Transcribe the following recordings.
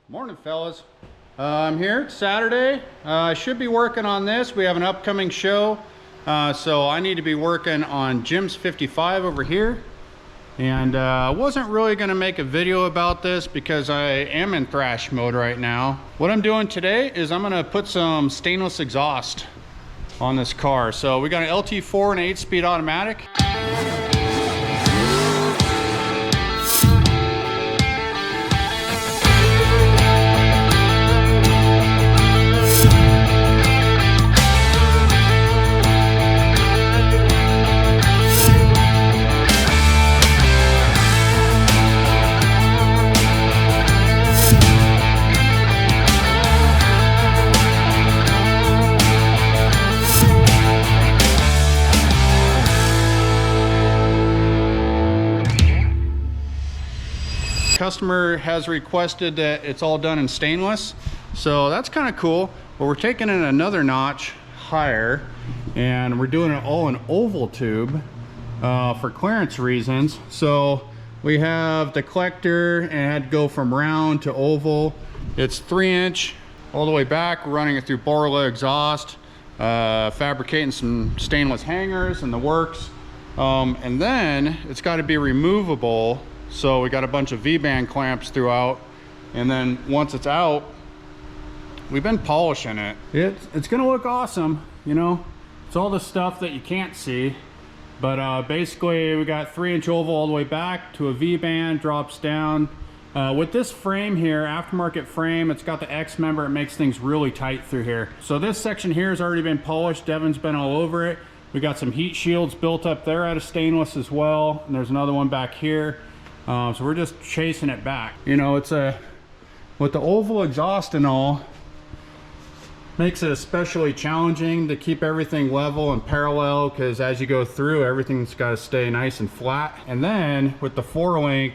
Morning, fellas. I'm here. It's Saturday. I should be working on this. We have an upcoming show, so I need to be working on Jim's 55 over here. And I wasn't really going to make a video about this because I am in thrash mode right now. What I'm doing today is I'm going to put some stainless exhaust on this car. So we got an LT4 and an 8-speed automatic. Customer has requested that it's all done in stainless, so that's kind of cool. But we're taking it another notch higher and we're doing it all in oval tube for clearance reasons. So we have the collector and it had to go from round to oval. It's 3-inch all the way back. We're running it through borla exhaust, fabricating some stainless hangers and the works, and then it's got to be removable. So we got a bunch of V-band clamps throughout, and then once it's out, we've been polishing it. It's gonna look awesome, you know. It's all the stuff that you can't see, but basically we got 3-inch oval all the way back to a V-band, drops down. With this frame here, aftermarket frame, it's got the X member. It makes things really tight through here. So this section here has already been polished. Devin's been all over it. We got some heat shields built up there out of stainless as well, and there's another one back here. So we're just chasing it back. You know, it's with the oval exhaust and all, makes it especially challenging to keep everything level and parallel, because as you go through, everything's got to stay nice and flat. And then with the 4-link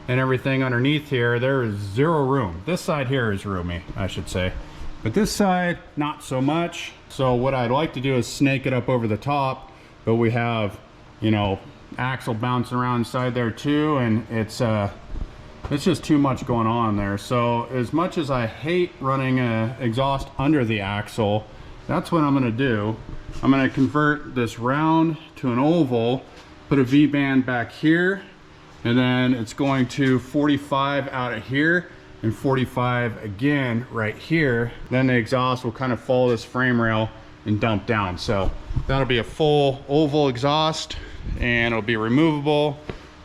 and everything underneath here, there is zero room. This side here is roomy, I should say, but this side not so much. So what I'd like to do is snake it up over the top, but we have, you know, axle bouncing around inside there too, and it's just too much going on there. So as much as I hate running a exhaust under the axle, that's what I'm going to do. I'm going to convert this round to an oval, put a V-band back here, and then it's going to 45 out of here and 45 again right here. Then the exhaust will kind of follow this frame rail and dump down. So that'll be a full oval exhaust, and it'll be removable.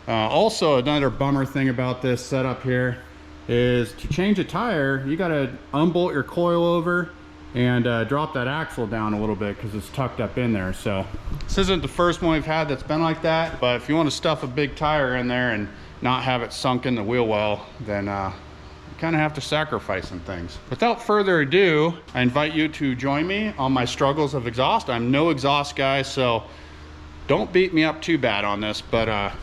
Also, another bummer thing about this setup here is to change a tire, you got to unbolt your coil over and drop that axle down a little bit because it's tucked up in there. So this isn't the first one we've had that's been like that, but if you want to stuff a big tire in there and not have it sunk in the wheel well, then you kind of have to sacrifice some things. Without further ado, I invite you to join me on my struggles of exhaust. I'm no exhaust guy, so don't beat me up too bad on this, but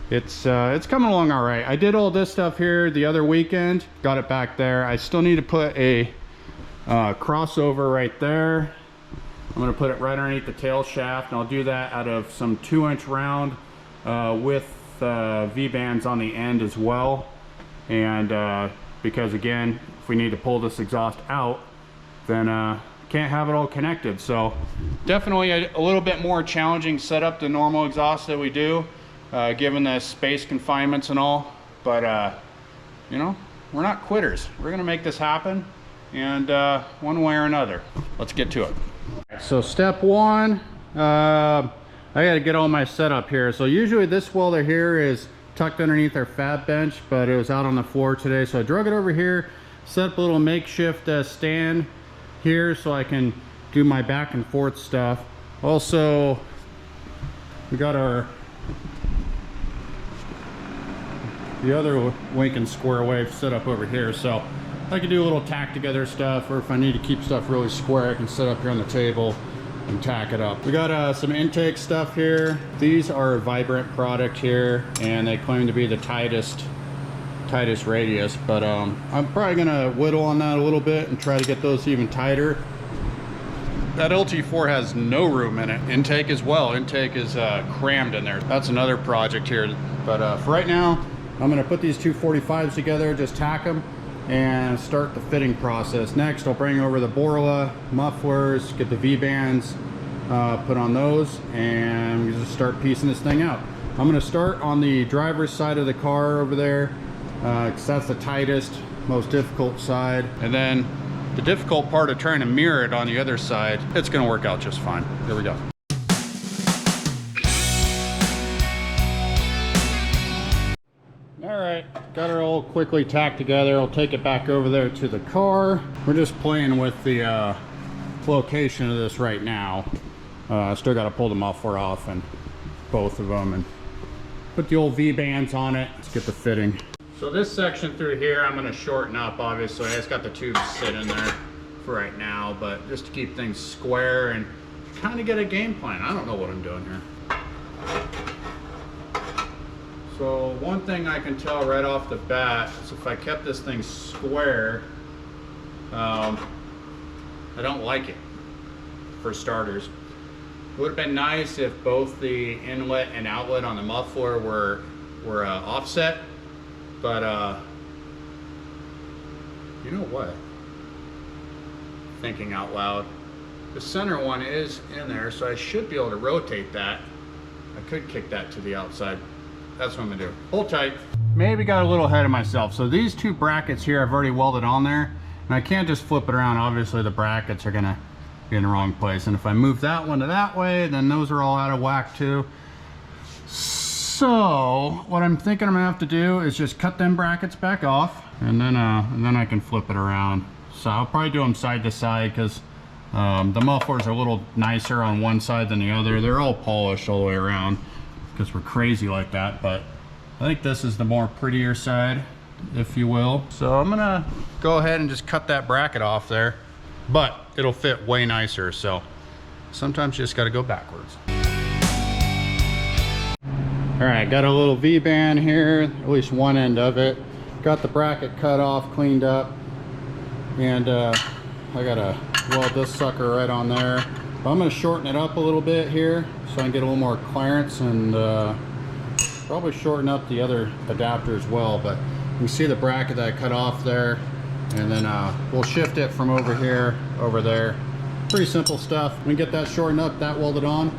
it's coming along all right. I did all this stuff here the other weekend, got it back there. I still need to put a crossover right there. I'm gonna put it right underneath the tail shaft, and I'll do that out of some 2-inch round with V-bands on the end as well. And because again, if we need to pull this exhaust out, then can't have it all connected. So definitely a little bit more challenging setup than normal exhaust that we do, given the space confinements and all. But you know, we're not quitters. We're gonna make this happen, and one way or another. Let's get to it. So step one, I gotta get all my setup here. So usually this welder here is tucked underneath our fab bench, but it was out on the floor today, so I drug it over here, set up a little makeshift stand here so I can do my back and forth stuff. Also, we got the other Lincoln square wave set up over here, so I can do a little tack together stuff, or if I need to keep stuff really square, I can set up here on the table and tack it up. We got some intake stuff here. These are a Vibrant product here, and they claim to be the tightest radius, but I'm probably gonna whittle on that a little bit and try to get those even tighter. That LT4 has no room in it. Intake as well. Intake is crammed in there. That's another project here. But for right now, I'm gonna put these two 45s together, just tack them, and start the fitting process. Next, I'll bring over the borla, mufflers, get the V-bands put on those, and we just start piecing this thing out. I'm going to start on the driver's side of the car over there, because that's the tightest, most difficult side. And then the difficult part of trying to mirror it on the other side, it's going to work out just fine. Here we go. Alright, got it all quickly tacked together. I'll take it back over there to the car. We're just playing with the location of this right now. I still got to pull the muffler off and both of them and put the old V-bands on it. Let's get the fitting. So this section through here I'm going to shorten up, obviously. I just got the tubes sitting there for right now, but just to keep things square and kind of get a game plan. I don't know what I'm doing here. So one thing I can tell right off the bat is if I kept this thing square, I don't like it, for starters. It would have been nice if both the inlet and outlet on the muffler were offset, but you know what? Thinking out loud. The center one is in there, so I should be able to rotate that. I could kick that to the outside. That's what I'm gonna do. Hold tight. Maybe got a little ahead of myself. So these two brackets here I've already welded on there, and I can't just flip it around. Obviously the brackets are gonna be in the wrong place, and if I move that one to that way, then those are all out of whack too. So what I'm thinking I'm gonna have to do is just cut them brackets back off, and then I can flip it around. So I'll probably do them side to side, because the mufflers are a little nicer on one side than the other. They're all polished all the way around, because we're crazy like that, but I think this is the more prettier side, if you will. So I'm gonna go ahead and just cut that bracket off there, but it'll fit way nicer. So sometimes you just got to go backwards. All right, got a little V-band here, at least one end of it. Got the bracket cut off, cleaned up, and I gotta weld this sucker right on there. But I'm gonna shorten it up a little bit here so I can get a little more clearance, and probably shorten up the other adapter as well. But you can see the bracket that I cut off there, and then we'll shift it from over here over there. Pretty simple stuff. We can get that shortened up, that welded on.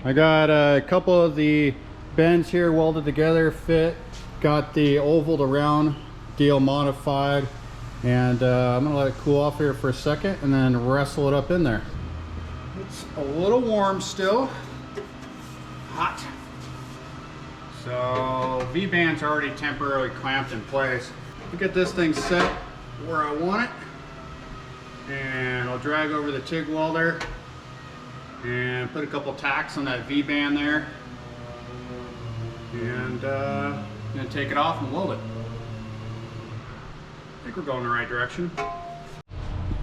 I got a couple of the bends here welded together, fit. Got the oval to round deal modified, and I'm gonna let it cool off here for a second and then wrestle it up in there. It's a little warm still. Hot. So V-band's already temporarily clamped in place. I'll get this thing set where I want it, and I'll drag over the TIG welder and put a couple tacks on that V-band there, and then take it off and weld it. I think we're going the right direction. All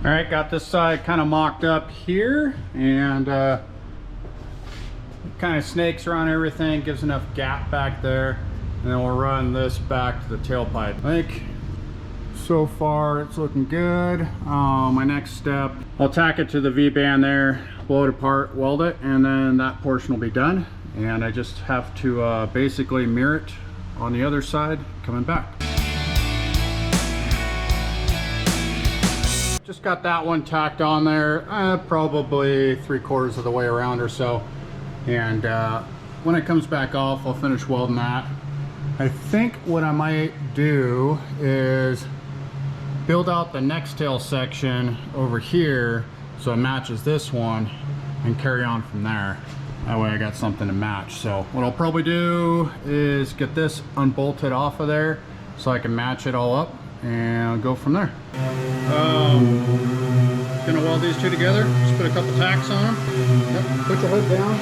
right, got this side kind of mocked up here, and kind of snakes around everything, gives enough gap back there, and then we'll run this back to the tailpipe. I think so far it's looking good. My next step, I'll tack it to the V-band there, blow it apart, weld it, and then that portion will be done. And I just have to basically mirror it on the other side coming back. Just got that one tacked on there, probably 3/4 of the way around or so. And when it comes back off, I'll finish welding that. I think what I might do is build out the next tail section over here so it matches this one, and carry on from there. That way I got something to match. So what I'll probably do is get this unbolted off of there so I can match it all up and go from there. Gonna weld these two together. Just put a couple tacks on them. Yep. Put your hood down.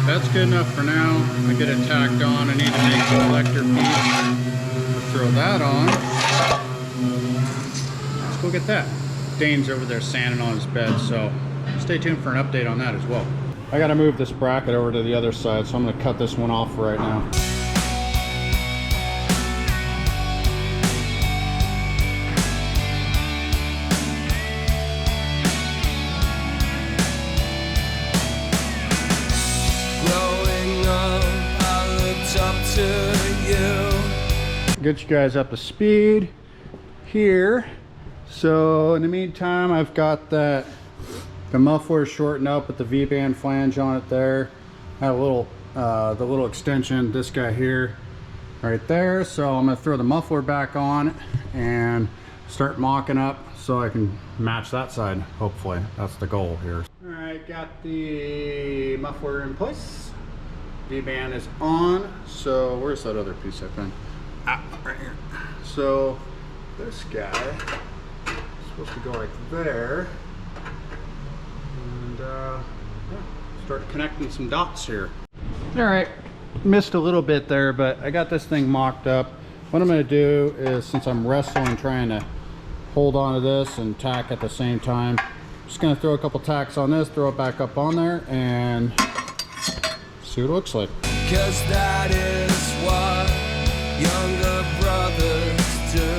That's good enough for now. I get it tacked on. I need to make the collector piece. I'll throw that on. Let's go get that. Dane's over there sanding on his bed, so stay tuned for an update on that as well. I gotta move this bracket over to the other side, so I'm gonna cut this one off right now. Get you guys up to speed here. So in the meantime, I've got the muffler shortened up with the V-band flange on it there. I have a little the little extension, this guy here, right there. So I'm gonna throw the muffler back on and start mocking up so I can match that side. Hopefully, that's the goal here. All right, got the muffler in place. V-band is on. So where's that other piece I found? Right here. So this guy is supposed to go like there, and yeah, start connecting some dots here. All right, missed a little bit there, but I got this thing mocked up. What I'm going to do is, since I'm wrestling, trying to hold on to this and tack at the same time, I'm just going to throw a couple tacks on this, throw it back up on there, and see what it looks like. 'Cause that is what younger brothers do.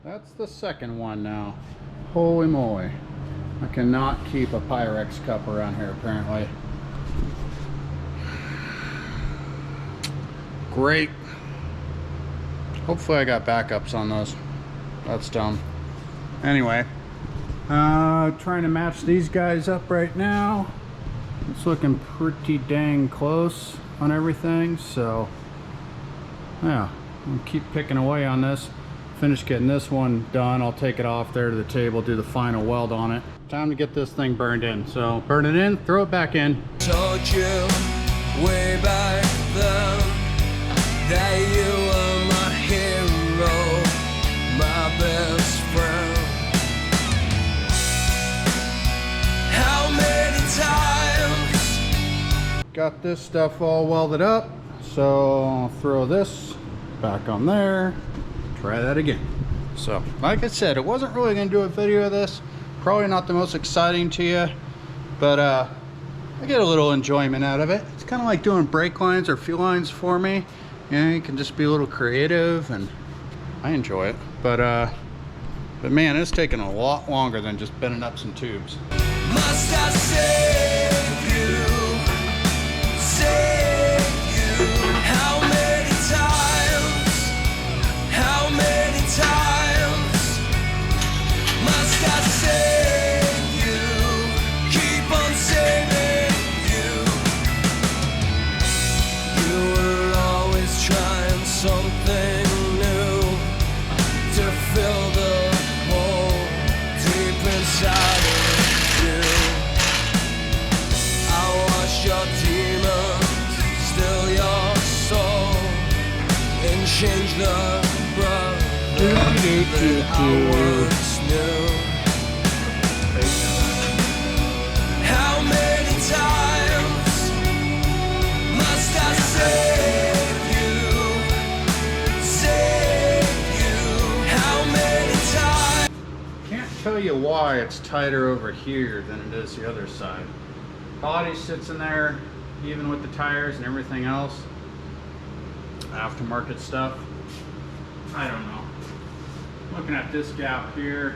That's the second one now. Holy moly. I cannot keep a Pyrex cup around here apparently. Great. Hopefully I got backups on those. That's dumb. Anyway, trying to match these guys up right now. It's looking pretty dang close on everything, so yeah, I'll keep picking away on this. Finish getting this one done, I'll take it off there to the table, do the final weld on it. Time to get this thing burned in. So burn it in, throw it back in. Told you way back then that you were my hero, my best friend. How many times? Got this stuff all welded up, so I'll throw this back on there. Try that again. So like I said, it wasn't really going to do a video of this, probably not the most exciting to you, but I get a little enjoyment out of it. It's kind of like doing brake lines or fuel lines for me. You know, you can just be a little creative, and I enjoy it. But man, it's taking a lot longer than just bending up some tubes. Must I save you? Save you? How many times? How many times must I save you? Keep on saving you. You were always trying something new to fill the hole deep inside of you. I watched your demons steal your soul and change the brother that I once knew. How many times must I save you? Save you? How many times? Can't tell you why it's tighter over here than it is the other side. Body sits in there, even with the tires and everything else. Aftermarket stuff. I don't know. Looking at this gap here.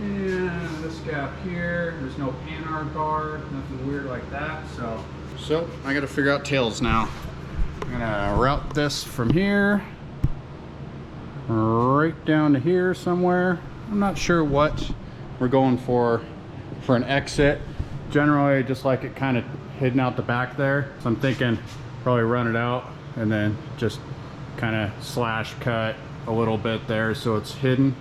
Yeah, this gap here. There's no panhard bar, nothing weird like that. So I got to figure out tails now. I'm gonna route this from here right down to here somewhere. I'm not sure what we're going for an exit. Generally, I just like it kind of hidden out the back there. So I'm thinking probably run it out and then just kind of slash cut a little bit there so it's hidden.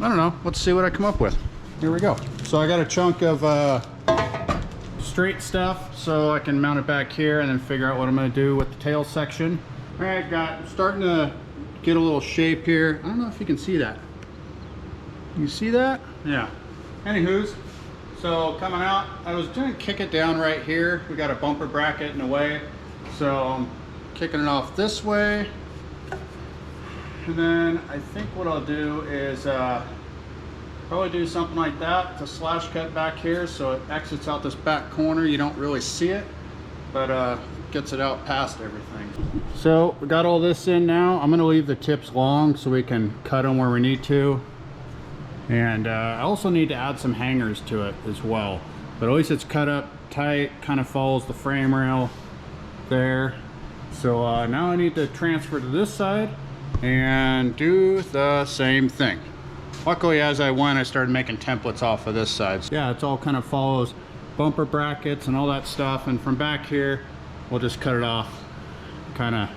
I don't know. Let's see what I come up with. Here we go. So I got a chunk of straight stuff so I can mount it back here and then figure out what I'm going to do with the tail section. All right, starting to get a little shape here. I don't know if you can see that. You see that? Yeah. Anywho's, so coming out, I was going to kick it down right here. We got a bumper bracket in the way, so I'm kicking it off this way. And then I think what I'll do is probably do something like that to slash cut back here so it exits out this back corner. You don't really see it, but gets it out past everything. So we got all this in now. I'm going to leave the tips long so we can cut them where we need to. And I also need to add some hangers to it as well. But at least it's cut up tight, kind of follows the frame rail there. So now I need to transfer to this side and do the same thing. Luckily, as I went, I started making templates off of this side. So yeah, it's all kind of follows bumper brackets and all that stuff. And from back here, we'll just cut it off kind of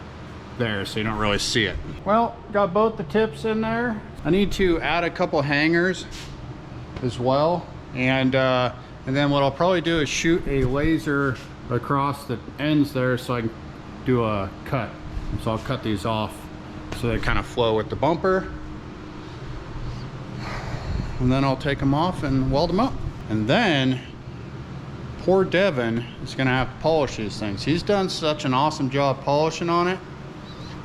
there so you don't really see it. Well, got both the tips in there. I need to add a couple hangers as well. And then what I'll probably do is shoot a laser across the ends there so I can do a cut. So I'll cut these off so they kind of flow with the bumper. And then I'll take them off and weld them up. And then poor Devin is gonna have to polish these things. He's done such an awesome job polishing on it.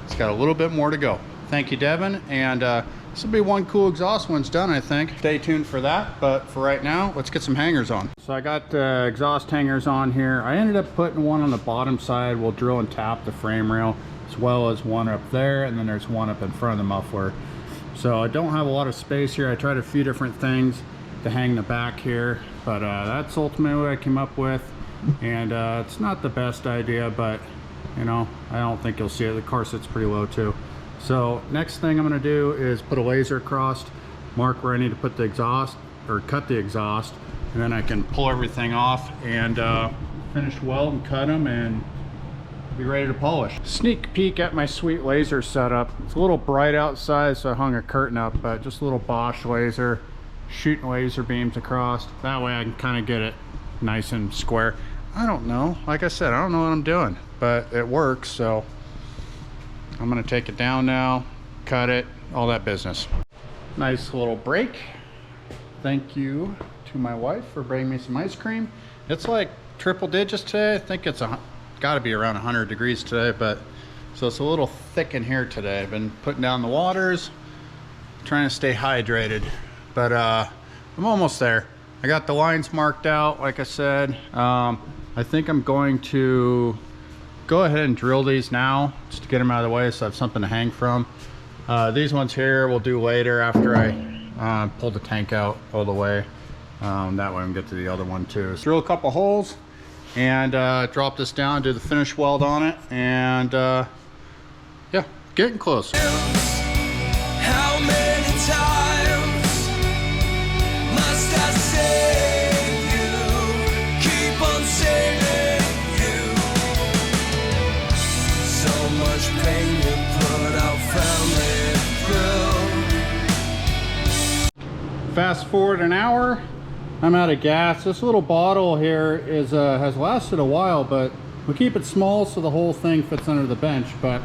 It's got a little bit more to go. Thank you, Devin. And this will be one cool exhaust when it's done, I think. Stay tuned for that, but for right now, let's get some hangers on. So I got exhaust hangers on here. I ended up putting one on the bottom side. We'll drill and tap the frame rail, as well as one up there, and then there's one up in front of the muffler. So I don't have a lot of space here. I tried a few different things. to hang the back here, but that's ultimately what I came up with. And it's not the best idea, but you know, I don't think you'll see it. The car sits pretty low too. So next thing I'm going to do is put a laser across, mark where I need to put the exhaust or cut the exhaust, and then I can pull everything off and finish weld and cut them and be ready to polish. Sneak peek at my sweet laser setup. It's a little bright outside, so I hung a curtain up, but just a little Bosch laser, shooting laser beams across. That way I can kind of get it nice and square. I don't know, like I said, I don't know what I'm doing, but it works. So I'm gonna take it down now, cut it, all that business. Nice little break. Thank you to my wife for bringing me some ice cream. It's like triple digits today. I think it's got to be around 100 degrees today, but so it's a little thick in here today. I've been putting down the waters, trying to stay hydrated, but I'm almost there. I got the lines marked out, like I said. I think I'm going to go ahead and drill these now just to get them out of the way so I have something to hang from. These ones here we'll do later after I pull the tank out all the way. That way I can get to the other one too. So drill a couple holes and drop this down, do the finish weld on it, and yeah, getting close. How many times must I save you? Keep on saving you. So much pain you put out family through. Fast forward an hour, I'm out of gas. This little bottle here is has lasted a while, but we keep it small so the whole thing fits under the bench, but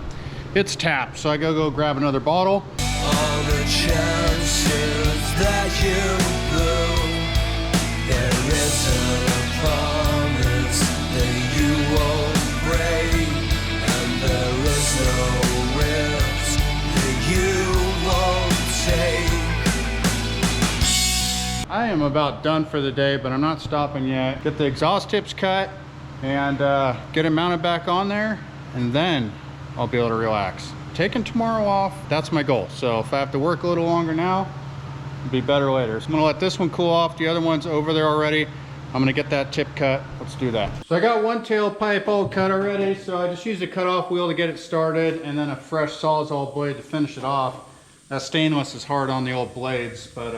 it's tapped, so I gotta go grab another bottle. All the chances that you blew, there isn't a promise that you won't break, and there is no risk that you won't take. I am about done for the day, but I'm not stopping yet. Get the exhaust tips cut and get it mounted back on there, and then I'll be able to relax. Taking tomorrow off, that's my goal. So if I have to work a little longer now, it'll be better later. So I'm gonna let this one cool off. The other one's over there already. I'm gonna get that tip cut. Let's do that. So I got one tailpipe all cut already, so I just used a cutoff wheel to get it started, and then a fresh Sawzall blade to finish it off. That stainless is hard on the old blades, but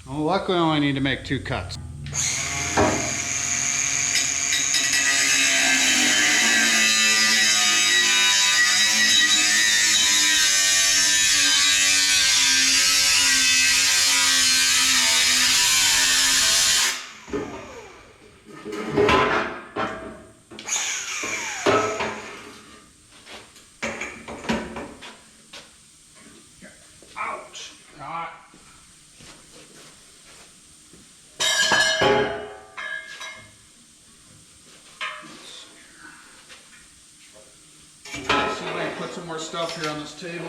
well, luckily I only need to make 2 cuts. Ouch! Ah. See if I can put some more stuff here on this table.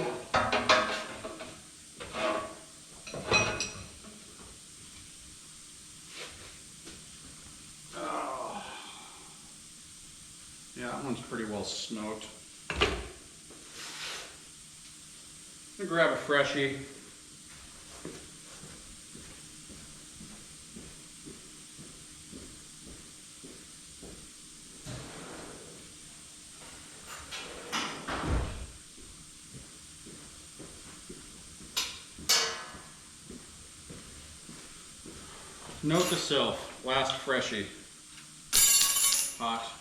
Oh. Yeah, that one's pretty well smoked. I'm gonna grab a freshie. Note to self, last freshie. Hot.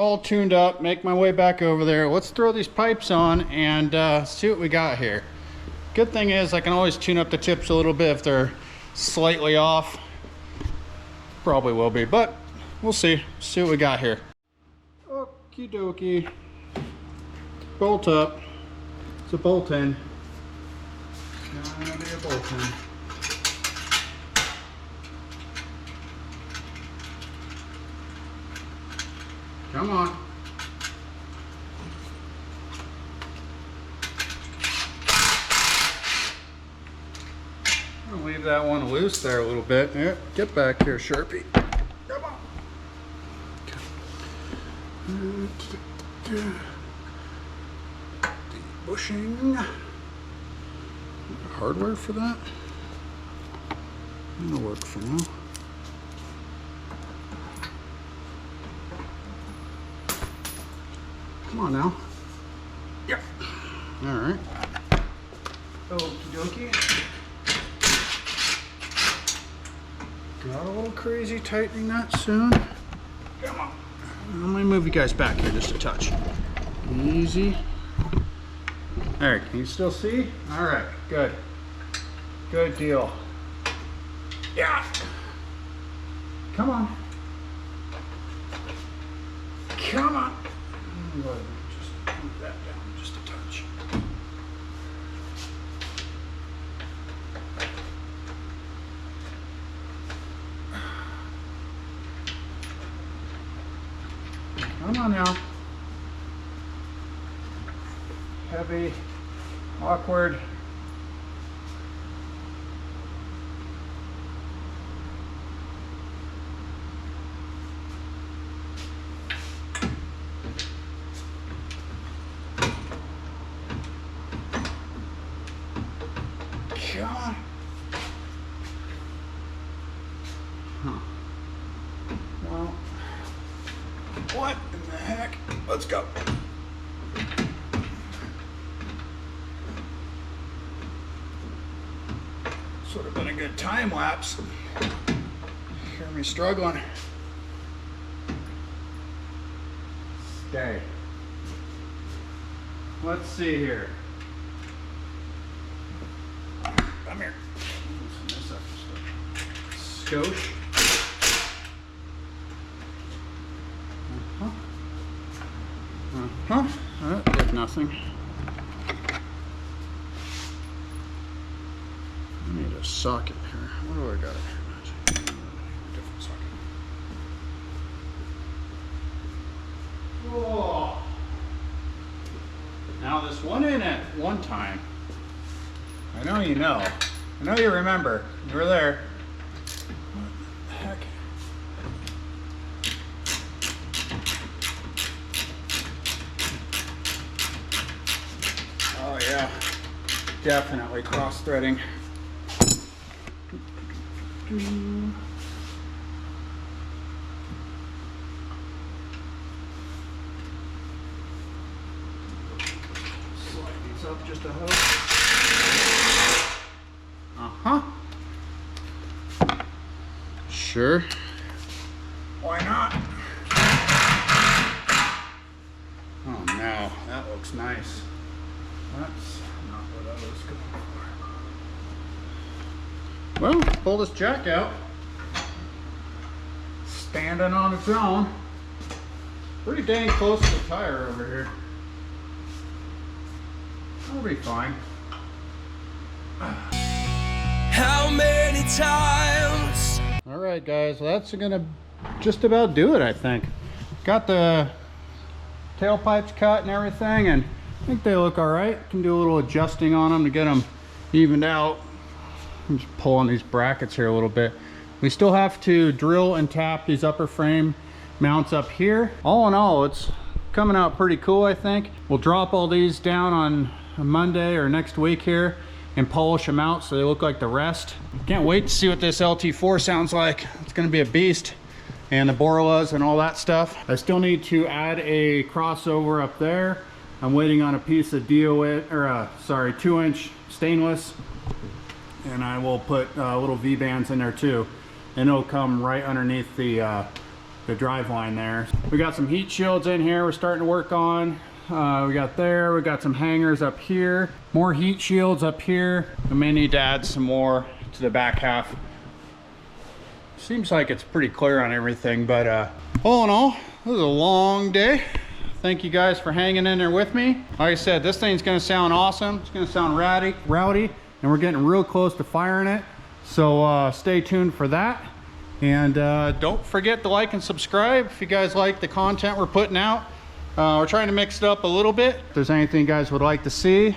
all tuned up, make my way back over there. Let's throw these pipes on and see what we got here. Good thing is I can always tune up the tips a little bit if they're slightly off. Probably will be, but we'll see. See what we got here. Okie dokie. Bolt up. It's a bolt in. Not gonna be a bolt in. Come on. I'll leave that one loose there a little bit. Yeah, get back here, Sharpie. Come on. Bushing. Hardware for that? That'll work for now. Come on now. Yep. All right. Okie dokie. Got a little crazy tightening that soon. Come on. Let me move you guys back here just a touch. Easy. There, can you still see? All right, good. Good deal. Yeah. Come on. Come on. Just move that down just a touch. Come on now. Heavy, awkward. God. Huh. Well, what in the heck? Let's go. Sort of been a good time lapse. Hear me struggling. Stay. Let's see here. Come here. Loosen this up just a skosh. Did nothing. I need a socket here. What do I got here? Different socket. Whoa. Now this one in at one time. I know you know. I know you remember. You were there. What the heck? Oh yeah. Definitely cross-threading. Slide these up just a hook. Sure. Why not? Oh no, that looks nice. That's not what I was going for. Well, pull this jack out. Standing on its own. Pretty dang close to the tire over here. That'll be fine. How many times? All right, guys, well, that's gonna just about do it, I think. Got the tailpipes cut and everything, and I think they look all right. Can do a little adjusting on them to get them evened out. I'm just pulling these brackets here a little bit. We still have to drill and tap these upper frame mounts up here. All in all, it's coming out pretty cool, I think. We'll drop all these down on Monday or next week here and polish them out so they look like the rest. Can't wait to see what this LT4 sounds like. It's gonna be a beast. And the borlas and all that stuff. I still need to add a crossover up there. I'm waiting on a piece of 2-inch stainless, and I will put little V-bands in there too, and it'll come right underneath the the drive line there. We got some heat shields in here we're starting to work on. We got there, we got some hangers up here, more heat shields up here. We may need to add some more to the back half. Seems like it's pretty clear on everything, but all in all, this is a long day. Thank you guys for hanging in there with me. Like I said, this thing's gonna sound awesome. It's gonna sound rowdy, and we're getting real close to firing it. So stay tuned for that. And don't forget to like and subscribe if you guys like the content we're putting out. We're trying to mix it up a little bit. If there's anything you guys would like to see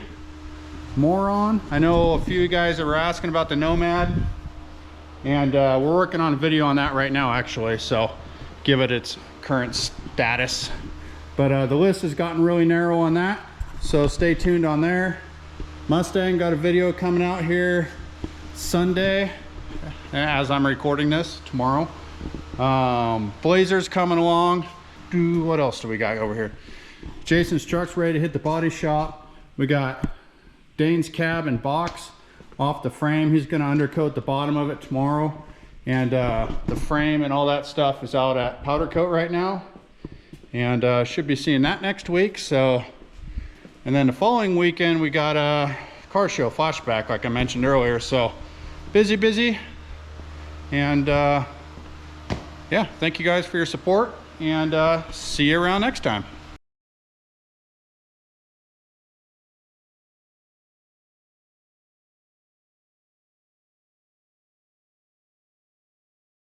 more on. I know a few guys that were asking about the Nomad, and we're working on a video on that right now actually, so give it its current status. But the list has gotten really narrow on that, so stay tuned on there. Mustang got a video coming out here Sunday as I'm recording this, tomorrow. Blazer's coming along. What else do we got over here? Jason's truck's ready to hit the body shop. We got Dane's cab and box off the frame. He's gonna undercoat the bottom of it tomorrow. And the frame and all that stuff is out at powder coat right now. And should be seeing that next week. So, and then the following weekend we got a car show flashback like I mentioned earlier. So busy. And yeah, thank you guys for your support, and see you around next time.